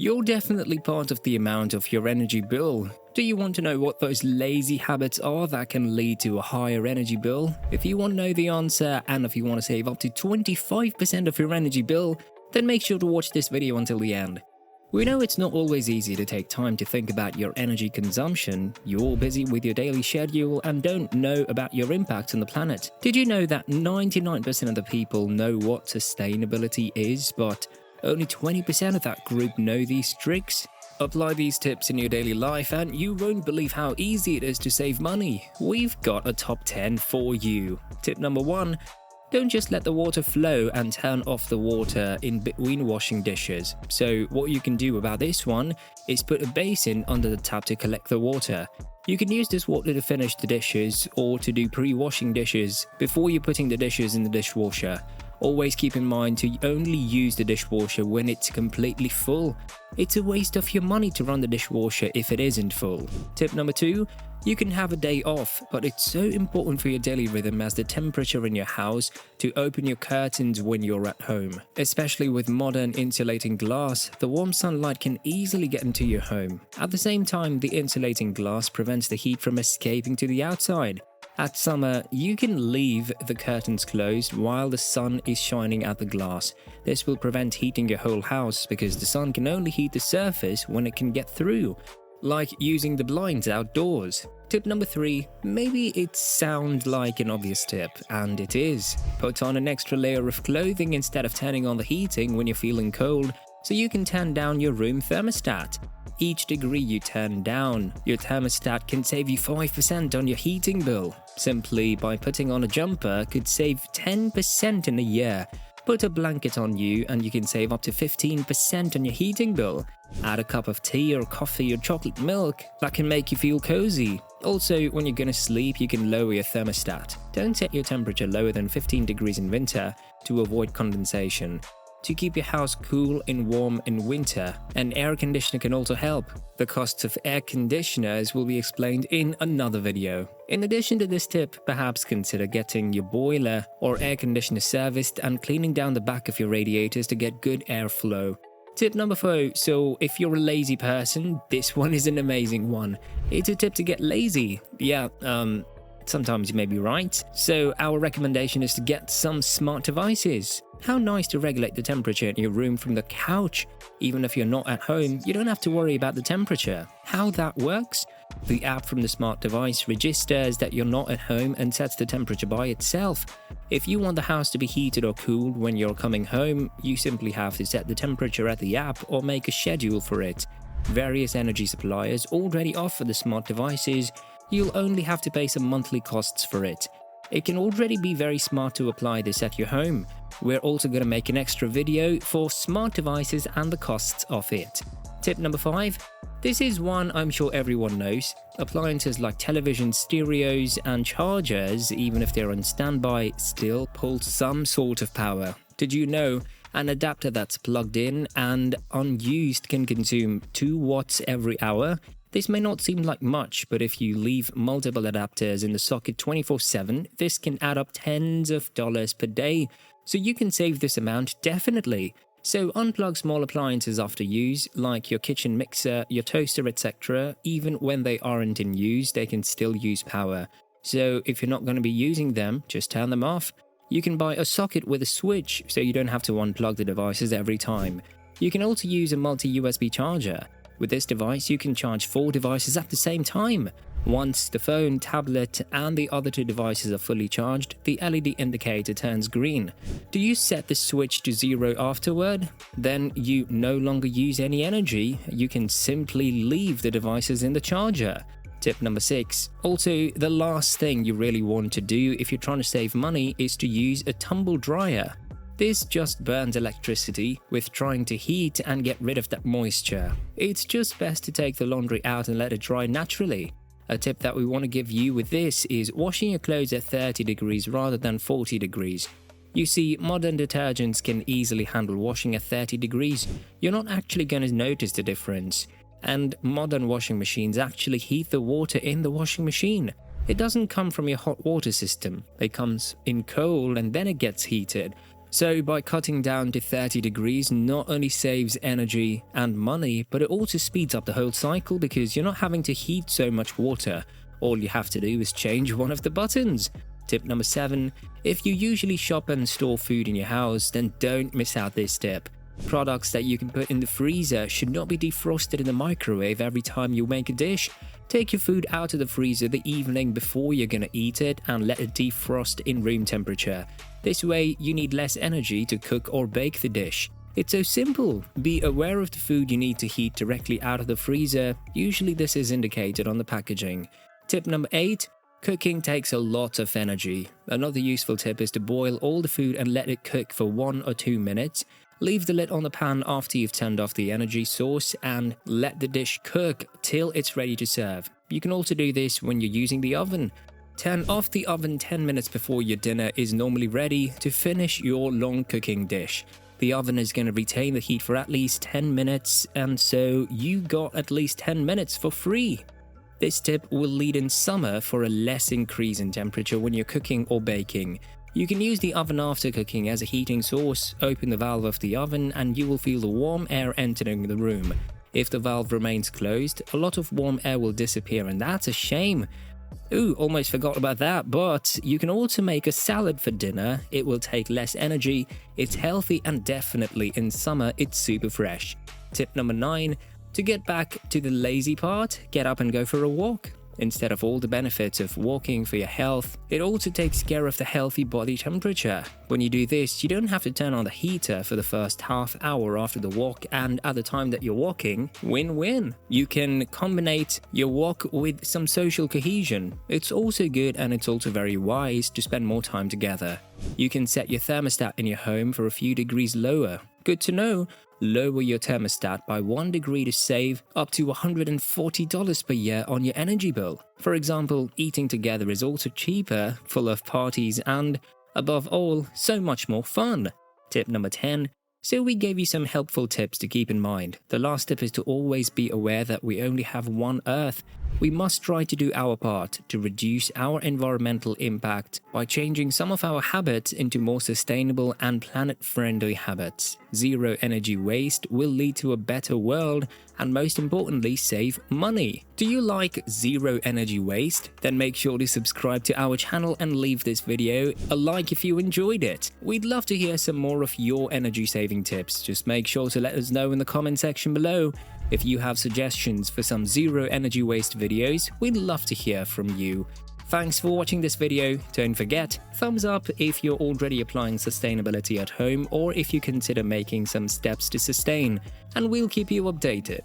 You're definitely part of the amount of your energy bill. Do you want to know what those lazy habits are that can lead to a higher energy bill? If you want to know the answer, and if you want to save up to 25% of your energy bill, then make sure to watch this video until the end. We know it's not always easy to take time to think about your energy consumption. You're busy with your daily schedule and don't know about your impact on the planet. Did you know that 99% of the people know what sustainability is, but only 20% of that group know these tricks? Apply these tips in your daily life and you won't believe how easy it is to save money. We've got a top 10 for you. Tip number 1. Don't just let the water flow and turn off the water in between washing dishes. So what you can do about this one is put a basin under the tap to collect the water. You can use this water to finish the dishes or to do pre-washing dishes before you're putting the dishes in the dishwasher. Always keep in mind to only use the dishwasher when it's completely full. It's a waste of your money to run the dishwasher if it isn't full. Tip number 2. You can have a day off, but it's so important for your daily rhythm as the temperature in your house to open your curtains when you're at home. Especially with modern insulating glass, the warm sunlight can easily get into your home. At the same time, the insulating glass prevents the heat from escaping to the outside. At summer, you can leave the curtains closed while the sun is shining at the glass. This will prevent heating your whole house because the sun can only heat the surface when it can get through, like using the blinds outdoors. Tip number 3. Maybe it sounds like an obvious tip, and it is. Put on an extra layer of clothing instead of turning on the heating when you're feeling cold, so you can turn down your room thermostat. Each degree you turn down, your thermostat can save you 5% on your heating bill. Simply by putting on a jumper could save 10% in a year. Put a blanket on you and you can save up to 15% on your heating bill. Add a cup of tea or coffee or chocolate milk that can make you feel cozy. Also, when you're gonna sleep, you can lower your thermostat. Don't set your temperature lower than 15 degrees in winter to avoid condensation. To keep your house cool and warm in winter, an air conditioner can also help. The costs of air conditioners will be explained in another video. In addition to this tip, perhaps consider getting your boiler or air conditioner serviced and cleaning down the back of your radiators to get good airflow. Tip number 4. So if you're a lazy person, this one is an amazing one. It's a tip to get lazy. Sometimes you may be right. So our recommendation is to get some smart devices. How nice to regulate the temperature in your room from the couch. Even if you're not at home, you don't have to worry about the temperature. How that works? The app from the smart device registers that you're not at home and sets the temperature by itself. If you want the house to be heated or cooled when you're coming home, you simply have to set the temperature at the app or make a schedule for it. Various energy suppliers already offer the smart devices. You'll only have to pay some monthly costs for it. It can already be very smart to apply this at your home. We're also going to make an extra video for smart devices and the costs of it. Tip number 5. This is one I'm sure everyone knows. Appliances like televisions, stereos, and chargers, even if they're on standby, still pull some sort of power. Did you know an adapter that's plugged in and unused can consume 2 watts every hour? This may not seem like much, but if you leave multiple adapters in the socket 24/7, this can add up tens of dollars per day. So you can save this amount definitely. So unplug small appliances after use, like your kitchen mixer, your toaster, etc. Even when they aren't in use, they can still use power. So if you're not going to be using them, just turn them off. You can buy a socket with a switch, so you don't have to unplug the devices every time. You can also use a multi-USB charger. With this device, you can charge 4 devices at the same time. Once the phone, tablet, and the other 2 devices are fully charged, the LED indicator turns green. Do you set the switch to 0 afterward? Then you no longer use any energy. You can simply leave the devices in the charger. Tip number 6. Also, the last thing you really want to do if you're trying to save money is to use a tumble dryer. This just burns electricity with trying to heat and get rid of that moisture. It's just best to take the laundry out and let it dry naturally. A tip that we want to give you with this is washing your clothes at 30 degrees rather than 40 degrees. You see, modern detergents can easily handle washing at 30 degrees. You're not actually going to notice the difference. And modern washing machines actually heat the water in the washing machine. It doesn't come from your hot water system. It comes in cold and then it gets heated. So by cutting down to 30 degrees not only saves energy and money, but it also speeds up the whole cycle because you're not having to heat so much water. All you have to do is change one of the buttons. Tip number 7. If you usually shop and store food in your house, then don't miss out this tip. Products that you can put in the freezer should not be defrosted in the microwave every time you make a dish. Take your food out of the freezer the evening before you're gonna eat it and let it defrost in room temperature. This way, you need less energy to cook or bake the dish. It's so simple. Be aware of the food you need to heat directly out of the freezer. Usually this is indicated on the packaging. Tip number 8. Cooking takes a lot of energy. Another useful tip is to boil all the food and let it cook for 1 or 2 minutes. Leave the lid on the pan after you've turned off the energy source and let the dish cook till it's ready to serve. You can also do this when you're using the oven. Turn off the oven 10 minutes before your dinner is normally ready to finish your long cooking dish. The oven is going to retain the heat for at least 10 minutes, and so you got at least 10 minutes for free. This tip will lead in summer for a less increase in temperature when you're cooking or baking. You can use the oven after cooking as a heating source. Open the valve of the oven and you will feel the warm air entering the room. If the valve remains closed, a lot of warm air will disappear, and that's a shame. Ooh, almost forgot about that, but you can also make a salad for dinner. It will take less energy, it's healthy, and definitely in summer it's super fresh. Tip number 9. To get back to the lazy part, get up and go for a walk. Instead of all the benefits of walking for your health, it also takes care of the healthy body temperature. When you do this, you don't have to turn on the heater for the first half hour after the walk, and at the time that you're walking, win-win. You can combine your walk with some social cohesion. It's also good, and it's also very wise to spend more time together. You can set your thermostat in your home for a few degrees lower. Good to know. Lower your thermostat by 1 degree to save up to $140 per year on your energy bill. For example, eating together is also cheaper, full of parties, and, above all, so much more fun. Tip number 10. So we gave you some helpful tips to keep in mind. The last tip is to always be aware that we only have one Earth. We must try to do our part to reduce our environmental impact by changing some of our habits into more sustainable and planet-friendly habits. Zero energy waste will lead to a better world and, most importantly, save money. Do you like zero energy waste? Then make sure to subscribe to our channel and leave this video a like if you enjoyed it. We'd love to hear some more of your energy saving tips. Just make sure to let us know in the comment section below. If you have suggestions for some zero energy waste videos, we'd love to hear from you. Thanks for watching this video. Don't forget, thumbs up if you're already applying sustainability at home or if you consider making some steps to sustain, and we'll keep you updated.